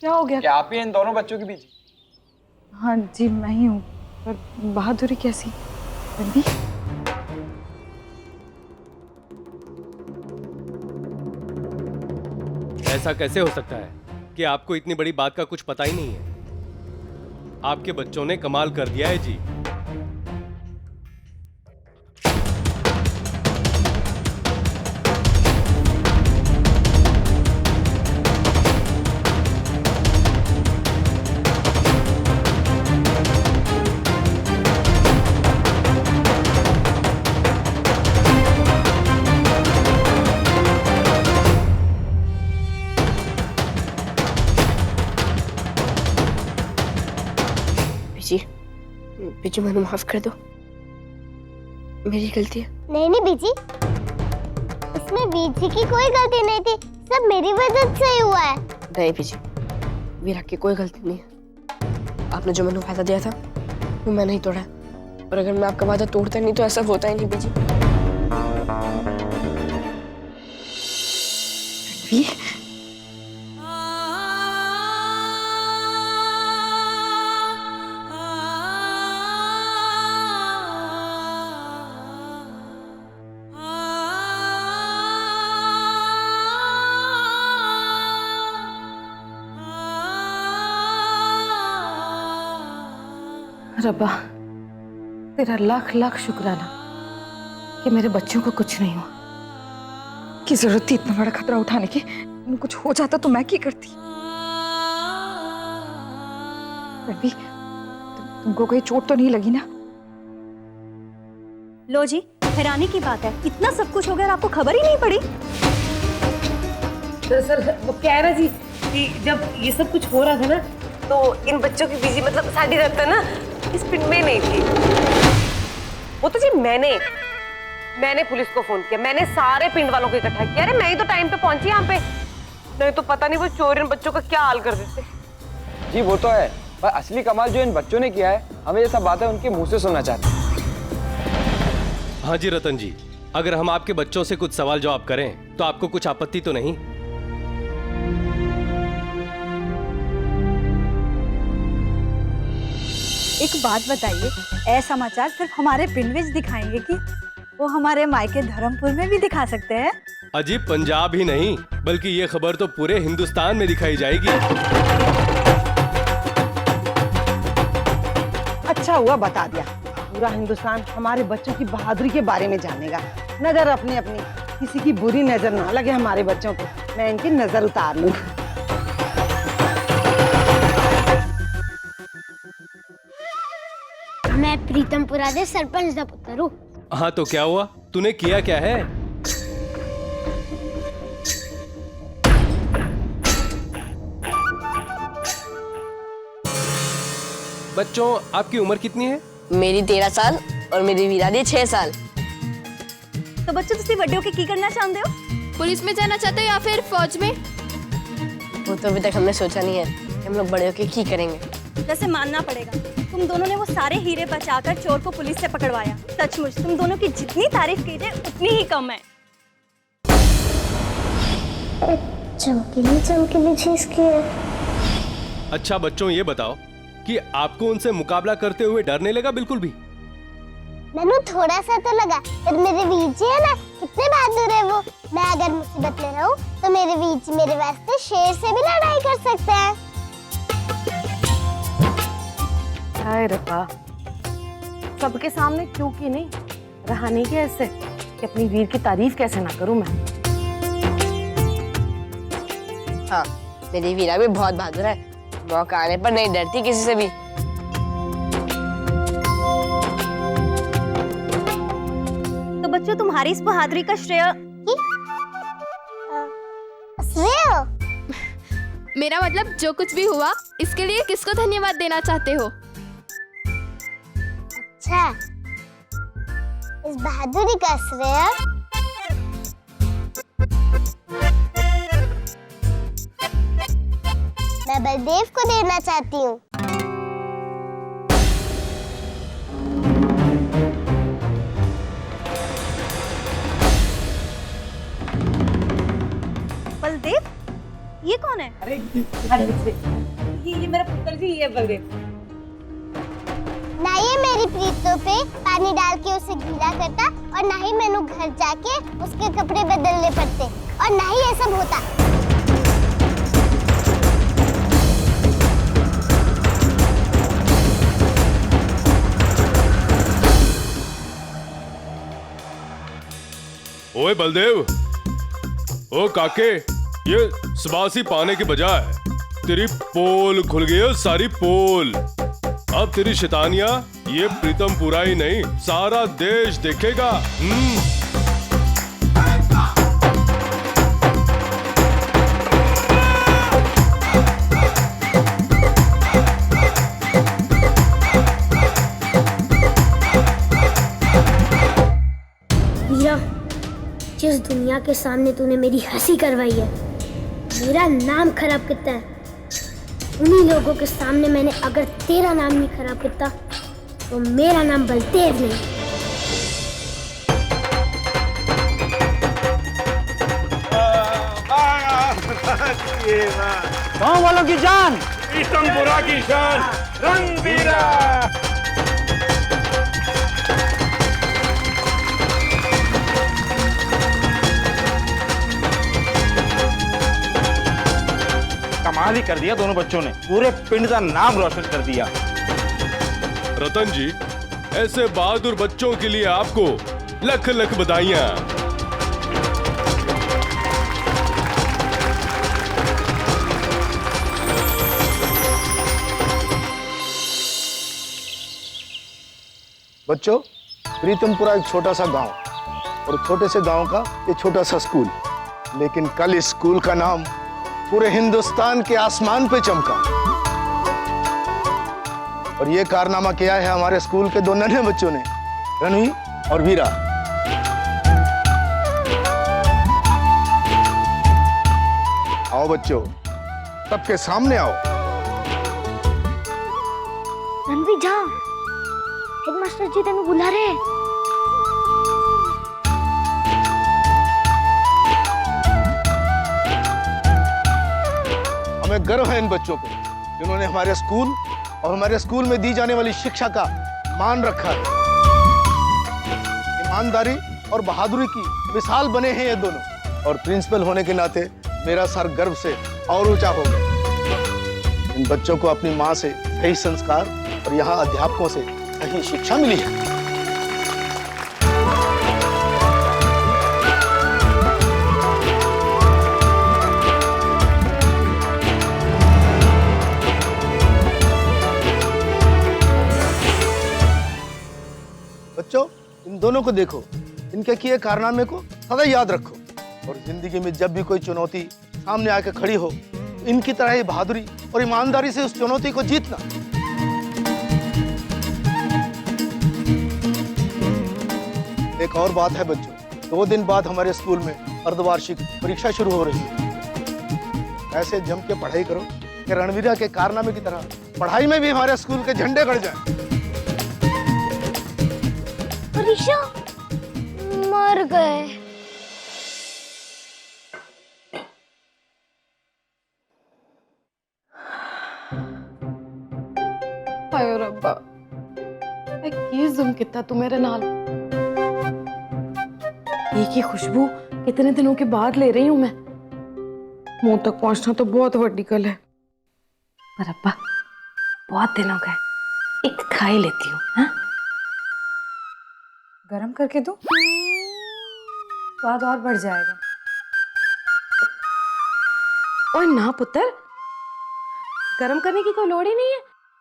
क्या हो गया? क्या आप ही इन दोनों बच्चों के बीच? हाँ जी, मैं ही हूँ। पर बहादुरी कैसी? रणवी? ऐसा कैसे हो सकता है कि आपको इतनी बड़ी बात का कुछ पता ही नहीं है? आपके बच्चों ने कमाल कर दिया है जी। बीजी, बीजी मैंने माफ कर दो, मेरी गलती है। नहीं नहीं बीजी, इसमें बीजी की कोई गलती नहीं थी, सब मेरी वजह से ही हुआ है। नहीं बीजी, वीरा की कोई गलती नहीं है। आपने जो मैंने वादा दिया था वो मैं नहीं तोड़ा, और अगर मैं आपका वादा तोड़ता नहीं तो ऐसा होता ही नहीं बीजी। रणवी, रब्बा, तेरा लाख लाख शुक्राना कि मेरे बच्चों को कुछ नहीं हुआ। की जरूरत थी इतना बड़ा खतरा उठाने की? कुछ हो जाता तो मैं क्या करती? रणवी, तुमको कोई चोट तो नहीं लगी ना? लो जी, हैरानी की बात है, इतना सब कुछ हो गया और आपको खबर ही नहीं पड़ी। सर वो कह रहा जी कि जब ये सब कुछ हो रहा था ना तो इन बच्चों की बीजी मतलब साड़ी रखता ना इस पिंड में नहीं थी। वो तो जी मैंने पुलिस को फोन किया, मैंने सारे पिंड वालों को इकट्ठा किया। अरे मैं ही तो टाइम पे पहुंची यहाँ पे, नहीं तो पता नहीं वो चोर इन बच्चों का क्या हाल कर देते। जी वो तो है, पर असली कमाल जो इन बच्चों ने किया है, हमें ये सब बातें उनके मुंह से सुनना चाहते हैं। हाँ जी रतन जी, अगर हम आपके बच्चों से कुछ सवाल जवाब करें तो आपको कुछ आपत्ति तो नहीं? एक बात बताइए, ऐसा समाचार सिर्फ हमारे पिंड में दिखाएंगे कि वो हमारे मायके धर्मपुर में भी दिखा सकते हैं? अजीब, पंजाब ही नहीं बल्कि ये खबर तो पूरे हिंदुस्तान में दिखाई जाएगी। अच्छा हुआ बता दिया, पूरा हिंदुस्तान हमारे बच्चों की बहादुरी के बारे में जानेगा। नजर अपनी अपनी, किसी की बुरी नजर ना लगे हमारे बच्चों को, मैं इनकी नजर उतार लूं। मैं प्रीतमपुरा दे सरपंच दा पुत्तर हूँ। हाँ तो क्या हुआ, तूने किया क्या है? बच्चों, आपकी उम्र कितनी है? मेरी 13 साल और मेरी वीरा दी 6 साल। तो बच्चों तुसी बड़े होके की करना चाहते हो? पुलिस में जाना चाहते हो या फिर फौज में? वो तो अभी तक हमने सोचा नहीं है कि हम लोग बड़े होके की करेंगे। वैसे मानना पड़ेगा, तुम दोनों ने वो सारे हीरे बचाकर चोर को पुलिस से पकड़वाया। सचमुच तुम दोनों की जितनी तारीफ की जाए उतनी ही कम है। चमकीली चमकीली चीज की है। अच्छा बच्चों, ये बताओ कि आपको उनसे मुकाबला करते हुए डर नहीं लगा बिल्कुल भी? मैंने थोड़ा सा तो लगा, पर मेरे वीर जी है ना, कितने बहादुर है वो। मैं अगर मुसीबत में रहूं तो मेरे वीर जी मेरे वास्ते शेर से भी लड़ाई कर सकते हैं। हाय रब्बा, सबके सामने क्यों की नहीं रहा नहीं क्या ऐसे कि अपनी वीर की तारीफ कैसे ना करूं मैं। हाँ, मेरी वीरा भी बहुत बहादुर है, मौका आने पर नहीं डरती किसी से भी। तो बच्चों, तुम्हारी इस बहादुरी का श्रेय श्रेय? मेरा मतलब जो कुछ भी हुआ इसके लिए किसको धन्यवाद देना चाहते हो? अच्छा, इस बहादुरी का श्रेय मैं बलदेव को देना चाहती हूँ। बलदेव, ये कौन है? अरे ये मेरा पुत्र जी, ये बलदेव। ना ये मेरी प्रीतों पे पानी डाल के उसे गीला करता और ना ही मैंने घर जाके उसके कपड़े बदलने पड़ते और ना ही ये सब होता। ओए बलदेव, ओ काके, ये सबासी पाने के बजाय तेरी पोल खुल गई है, सारी पोल। अब तेरी शैतानियां ये प्रीतमपुरा ही नहीं सारा देश देखेगा। वीरा, जिस दुनिया के सामने तूने मेरी हंसी करवाई है, मेरा नाम खराब करता है, उन्हीं लोगों के सामने मैंने अगर तेरा नाम नहीं खराब करता तो मेरा नाम बलदेव नहीं। गाँव वालों की जान, प्रीतमपुरा की शान, रणवीरा। कमाल ही कर दिया दोनों बच्चों ने, पूरे पिंड का नाम रोशन कर दिया। रतन जी, ऐसे बहादुर बच्चों के लिए आपको लख लख बधाइयां। बच्चों, प्रीतमपुरा एक छोटा सा गांव और छोटे से गांव का ये छोटा सा स्कूल, लेकिन कल इस स्कूल का नाम पूरे हिंदुस्तान के आसमान पे चमका। और ये कारनामा किया है हमारे स्कूल के दो नन्हे बच्चों ने, रणवी और वीरा। आओ बच्चों, सबके सामने आओ। रणवी जा, हेडमास्टर जी तेनू बुला रहे हैं। हमें गर्व है इन बच्चों पे, जिन्होंने हमारे स्कूल और हमारे स्कूल में दी जाने वाली शिक्षा का मान रखा है। ईमानदारी और बहादुरी की मिसाल बने हैं ये दोनों, और प्रिंसिपल होने के नाते मेरा सर गर्व से और ऊंचा हो गया। इन बच्चों को अपनी माँ से सही संस्कार और यहाँ अध्यापकों से सही शिक्षा मिली है। बच्चों, इन दोनों को देखो, इनके किए कारनामे को सदा याद रखो, और जिंदगी में जब भी कोई चुनौती सामने आके खड़ी हो, इनकी तरह ही बहादुरी और ईमानदारी से उस चुनौती को जीतना। एक और बात है बच्चों, 2 दिन बाद हमारे स्कूल में अर्धवार्षिक परीक्षा शुरू हो रही है। ऐसे जम के पढ़ाई करो कि रणवीरा के कारनामे की तरह पढ़ाई में भी हमारे स्कूल के झंडे गड़ जाएं। ऋषा, मर गए। हाय रब्बा, की जुल्म कितना तू मेरे नाल। एक ही खुशबू कितने दिनों के बाद ले रही हूं मैं। मुंह तक पहुंचना तो बहुत बड़ी गल है, पर अब्बा बहुत दिन हो गए, एक खा ही लेती हूँ। हाँ, गरम करके दो, स्वाद और बढ़ जाएगा। और ना पुत्र, गरम करने की कोई लोड़ ही नहीं है।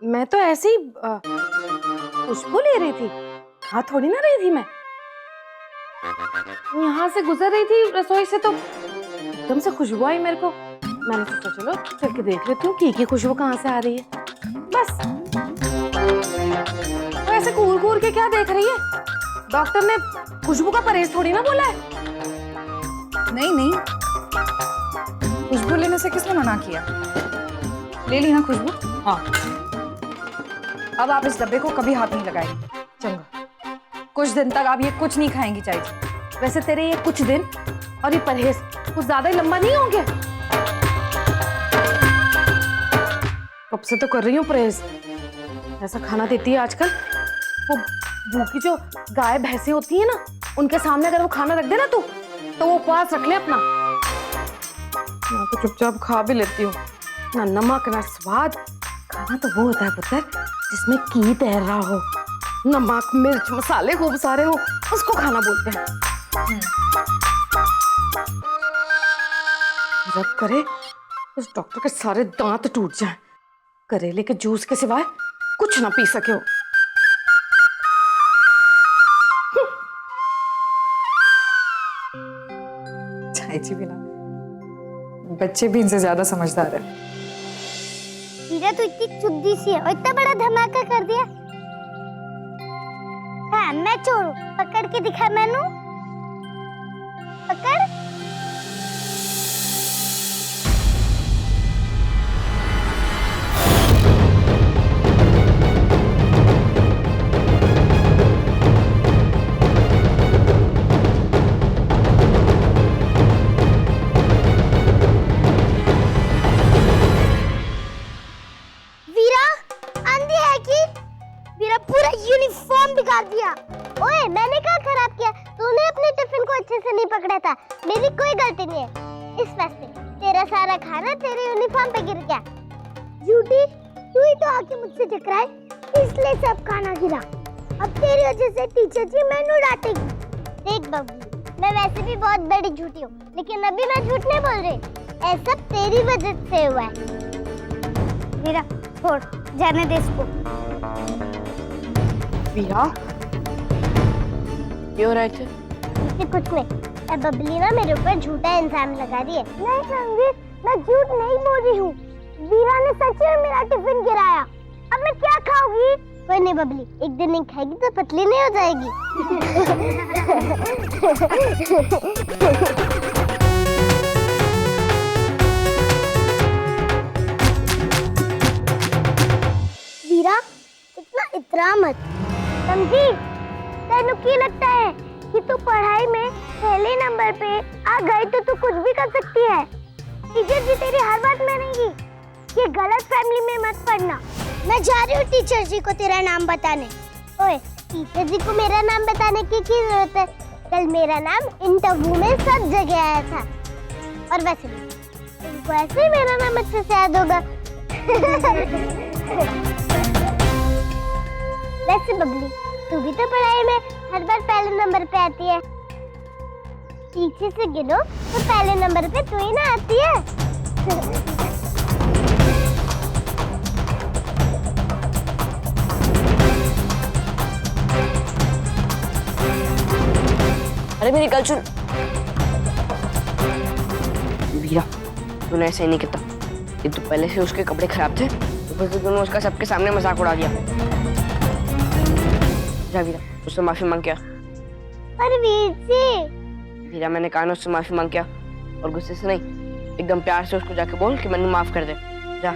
मैं तो ऐसे ही खुशबू ले रही थी, खा थोड़ी ना रही थी। मैं यहाँ से गुजर रही थी रसोई से तो एकदम से खुशबू आई मेरे को। मैंने सोचा चलो चल के देख लेती हूँ कि खुशबू कहाँ से आ रही है। बस तो ऐसे घूर घूर के क्या देख रही है? डॉक्टर ने खुशबू का परहेज थोड़ी ना बोला है। नहीं नहीं, खुशबू लेने से किसने मना किया? ले ली ना खुशबू। हाँ, अब आप इस डब्बे को कभी हाथ नहीं लगाएंगे। चंगा, कुछ दिन तक आप ये कुछ नहीं खाएंगी चाय जी। वैसे तेरे ये कुछ दिन और ये परहेज कुछ ज्यादा ही लंबा नहीं हो गया? कब से तो कर रही हूँ परहेज। ऐसा खाना देती है आजकल, वो भूखी जो गाय भैंसें होती है ना, उनके सामने अगर वो खाना रख दे ना तो वो उपवास रख ले अपना। मैं तो चुपचाप खा भी लेती हूँ, ना नमक ना स्वाद। खाना तो वो होता है पुत्र जिसमें घी तैर रहा हो, नमक मिर्च मसाले खूब सारे हो, उसको खाना बोलते हैं। जब करे उस डॉक्टर के सारे दांत टूट जाएं, करेले के जूस के सिवाय कुछ ना पी सके हो। चाय जी भी ना, बच्चे भी इनसे ज्यादा समझदार है। हीरा तो इतनी चुद्दी सी है और इतना बड़ा धमाका कर दिया। हाँ मैं चोर हूँ, पकड़ के दिखा मैनू, पकड़। दिया। ओए मैंने क्या खराब किया? तूने अपने टिफिन को अच्छे से नहीं पकड़ा था, मेरी कोई गलती नहीं है। इस वास्ते तेरा सारा खाना तेरे यूनिफॉर्म पे गिर गया। झूठी, तू ही तो आके मुझसे टकराए, इसलिए सब खाना गिरा। अब तेरी वजह से टीचर जी मैनू डांटेगी। देख बबली, मैं वैसे भी बहुत बड़ी झूठी हूँ, लेकिन अभी मैं झूठ नहीं बोल रही। ऐसा तेरी वजह से हुआ है। वीरा छोड़, जाने दे इसको। वीरा, क्यों हो रहे थे? कुछ नहीं, अब बबली ना मेरे ऊपर झूठा इल्जाम लगा रही है। नहीं रणवीर, मैं झूठ नहीं बोल रही हूँ। वीरा ने सच में मेरा टिफिन गिराया। अब मैं क्या खाऊंगी? कोई नहीं बबली, एक दिन नहीं खाएगी तो पतली नहीं हो जाएगी। वीरा, इतना इतरा मत, समझी? तेनू की लगता है कि तू पढ़ाई में पहले नंबर पे आ गई तो तू कुछ भी कर सकती है? टीचर जी तेरी हर बात मानेंगी। ये गलत फैमिली में मत पढ़ना। मैं जा रही हूँ टीचर जी को तेरा नाम बताने। ओए, टीचर जी को मेरा नाम बताने की क्या जरूरत है? कल मेरा नाम इंटरव्यू में सब जगह आया था। और वैसे भी तुमको ऐसे ही मेरा नाम अच्छे से याद होगा। वैसे बबली, तू भी तो पढ़ाई में हर बार पहले नंबर पे आती है। पीछे से गिनो तो पहले नंबर पे तू ही ना आती है। अरे मेरी गल सुन। वीरा, तूने ऐसे ही नहीं किया। ये तो पहले से उसके कपड़े खराब थे, तो फिर तूने उसका सबके सामने मजाक उड़ा दिया। जा वीरा, उससे माफी मांग क्या? पर वीर जी। वीरा, मैंने कहा ना उससे माफी मांग क्या, और गुस्से से नहीं, एकदम प्यार से उसको जाके बोल कि मैंने माफ कर दे। जा।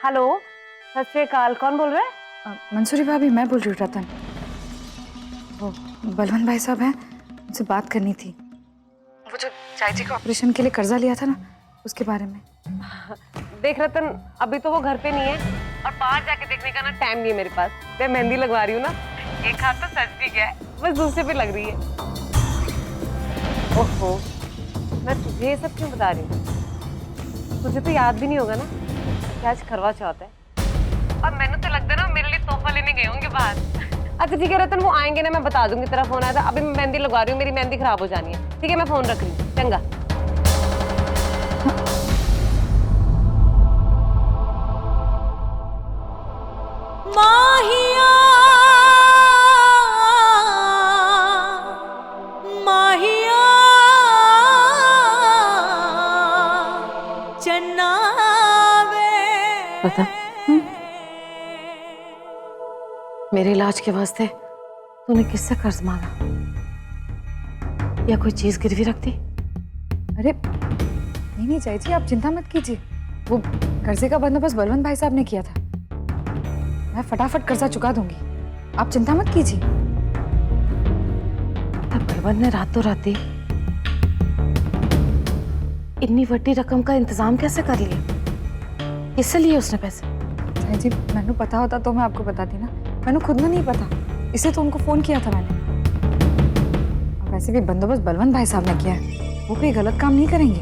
हेलो, सत श्री अकाल, कौन बोल रहा है? मंसूरी भाभी, मैं बोल रही हूँ रतन। वो बलवंत भाई साहब हैं, उनसे बात करनी थी। वो जो चाय जी का ऑपरेशन के लिए कर्जा लिया था ना, उसके बारे में। देख रतन, अभी तो वो घर पे नहीं है और बाहर जाके देखने का ना टाइम नहीं है मेरे पास। मैं मेहंदी लगवा रही हूँ ना, एक हाथ तो सच भी गया है, बस दूसरे पे लग रही है। ओहो, मैं तुझे ये सब क्यों बता रही हूँ? तुझे तो याद भी नहीं होगा ना कि आज करवा चौथ है, और मैंने तो लगता है ना मेरे लिए तोहफा लेने गए होंगे बाहर। अच्छा ठीक है रतन, वो आएंगे ना, मैं बता दूंगी। तेरा फोन आया था, अभी मैं मेहंदी लगवा रही हूँ, मेरी मेहंदी खराब हो जानी है। ठीक है, मैं फोन रख रही हूँ, चंगा। माहिया माहिया चन्नावे। मेरे इलाज के वास्ते तूने किससे कर्ज मांगा या कोई चीज गिरवी रख दी? अरे नहीं चाची जी, आप चिंता मत कीजिए। वो कर्जे का बंदोबस्त बलवंत भाई साहब ने किया था। मैं फटाफट कर्जा चुका दूंगी, आप चिंता मत कीजिए। तब बलवंत ने रातों राती इतनी बड़ी रकम का इंतजाम कैसे कर लिया? किससे लिए उसने पैसे? चाची जी, मैंने पता होता तो मैं आपको बताती ना। मैंने खुद में नहीं पता, इसे तो उनको फोन किया था मैंने। और वैसे भी बंदोबस्त बलवंत भाई साहब ने किया है, वो कोई गलत काम नहीं करेंगे।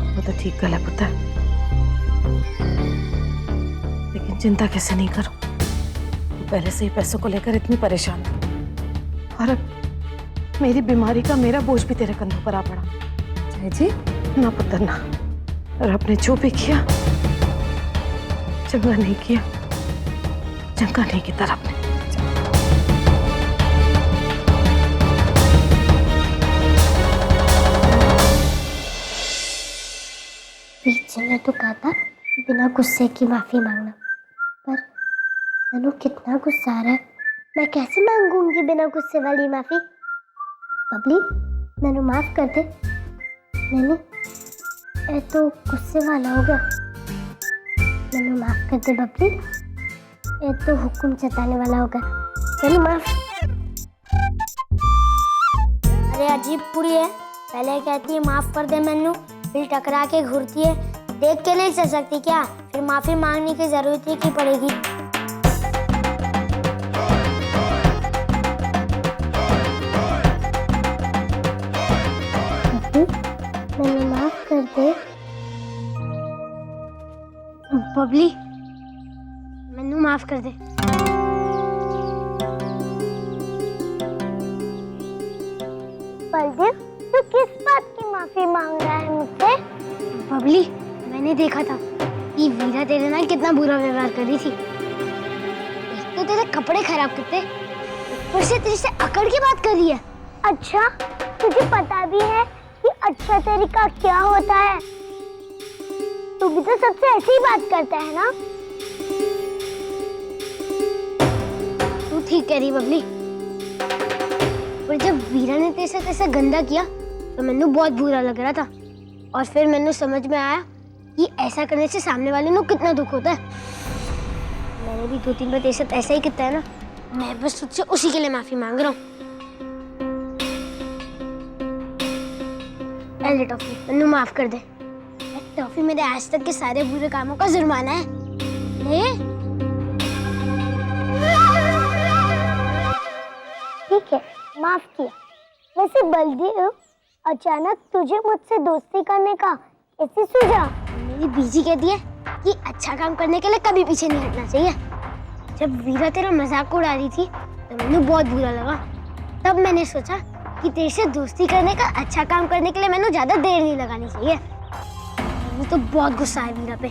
वो तो ठीक गला पुत्र, लेकिन चिंता कैसे नहीं करूं? वो पहले से ही पैसों को लेकर इतनी परेशान थी और अब मेरी बीमारी का मेरा बोझ भी तेरे कंधों पर आ पड़ा। जी ना पुत्र ना, और आपने जो भी किया चंगा नहीं किया, चंगा नहीं की तरह आपने। पीछे ने तो कहा था बिना गुस्से की माफी मांगना, पर नन्नू कितना गुस्सा आ रहा है। मैं कैसे मांगूंगी बिना गुस्से वाली माफी? बबली, नन्नू माफ कर दे। नन्नू ये तो गुस्से वाला हो गया। नन्नू माफ कर दे बबली, ये तो हुक्म जताने वाला हो गया। नन्नू माफ। अरे अजीब पूरी है, पहले कहती है माफ कर दे मन्नू, फिर टकरा के घूरती है। देख के नहीं चल सकती क्या? फिर माफी मांगने की जरूरत ही की पड़ेगी। नन्नू माफ कर दे। बबली, मन्नू माफ कर दे। बलदेव, तू किस बात की माफी मांग रहा है मुझसे? बबली, मैंने देखा था कि वीरा तेरे नाल कितना बुरा व्यवहार कर रही थी। एक तो तेरे कपड़े खराब करते, ऊपर से तेरे से अकड़ की बात कर रही है। अच्छा, तुझे पता भी है कि अच्छा तरीका क्या होता है? तू भी तो सबसे ऐसी ही बात करता है ना? तू ठीक कह रही बबली, पर जब वीरा ने तेरे से गंदा किया तो मैंने बहुत बुरा लग रहा था, और फिर मैंने समझ में आया कि ऐसा करने से सामने वाले को कितना दुख होता है। मैंने भी 2-3 बार तेरे साथ ऐसा ही किया है ना, मैं बस तुझसे उसी के लिए माफी मांग रहा हूँ। ले टॉफी, मैंने माफ कर दे। टॉफी मेरे आज तक के सारे बुरे कामों का जुर्माना है। ले। ठीक है, माफ किया। वैसे बलदेव, अचानक तुझे मुझसे दोस्ती करने का कैसे सूझा? मेरी बीजी कहती है कि अच्छा काम करने के लिए कभी पीछे नहीं हटना चाहिए। जब वीरा तेरा मजाक उड़ा रही थी तो मुझे बहुत बुरा लगा। तब मैंने सोचा कि तेरे से दोस्ती करने का, अच्छा काम करने के लिए मैंने ज्यादा देर नहीं लगानी चाहिए। मुझे तो बहुत गुस्सा है वीरा पे,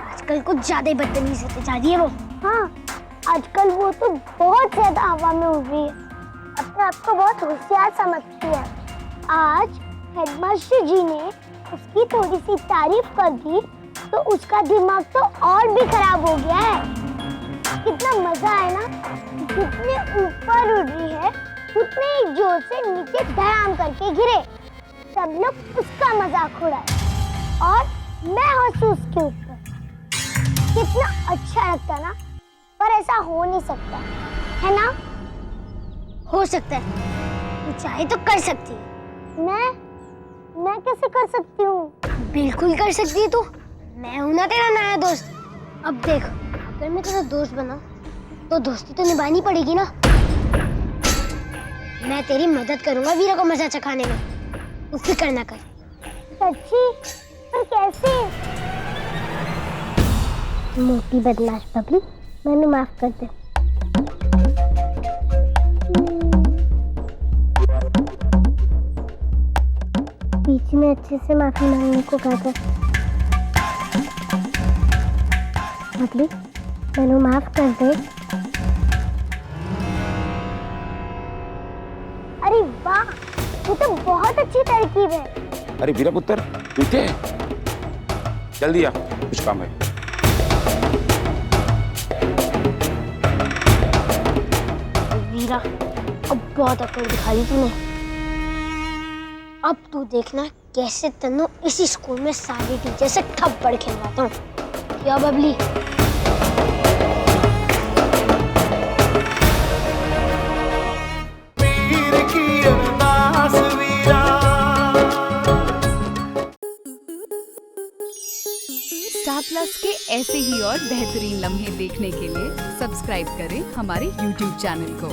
आजकल कुछ ज्यादा ही बदतमीज होती जा रही है वो। हाँ, आजकल वो तो बहुत ज्यादा हवा में उड़ रही है, अपने आप को बहुत होशियार समझती है। आज हेडमास्टर जी ने उसकी थोड़ी सी तारीफ कर दी तो उसका दिमाग तो और भी खराब हो गया है। कितना मजा है ना, जितने ऊपर उड़ रही है उतने ही जोर से नीचे धड़ाम करके गिरे। सब लोग उसका मजाक उड़ाए और मैं हंसू उसके ऊपर। कितना अच्छा लगता ना, पर ऐसा हो नहीं सकता है ना? हो सकता है, तू चाहे तो कर सकती है। मैं कैसे कर सकती हूँ? बिल्कुल कर सकती है तू, मैं हूं ना तेरा नया दोस्त। अब देख, अगर मैं तेरा दोस्त बना तो दोस्ती तो निभानी पड़ेगी ना। मैं तेरी मदद करूंगा वीरा को मजा चखाने में, तू फिक्र ना कर। सच्ची? पर कैसे? मोटी बदमाश बबली, मैंने माफ कर दे। बीच में अच्छे से माफी मांगने को कहा था। बबली, मैंने माफ कर दे। अरे वाह, ये तो बहुत अच्छी तरकीब है। अरे वीरा पुत्र, तू क्या है? जल्दी आ, कुछ काम है। वीरा, अब बहुत अकड़ दिखा ली तूने। अब तू देखना कैसे तन्नू इसी स्कूल में सारे टीचर से थप्पड़ खिलवाता हूँ। क्या बबली? स्टार प्लस के ऐसे ही और बेहतरीन लम्हे देखने के लिए सब्सक्राइब करें हमारे YouTube चैनल को।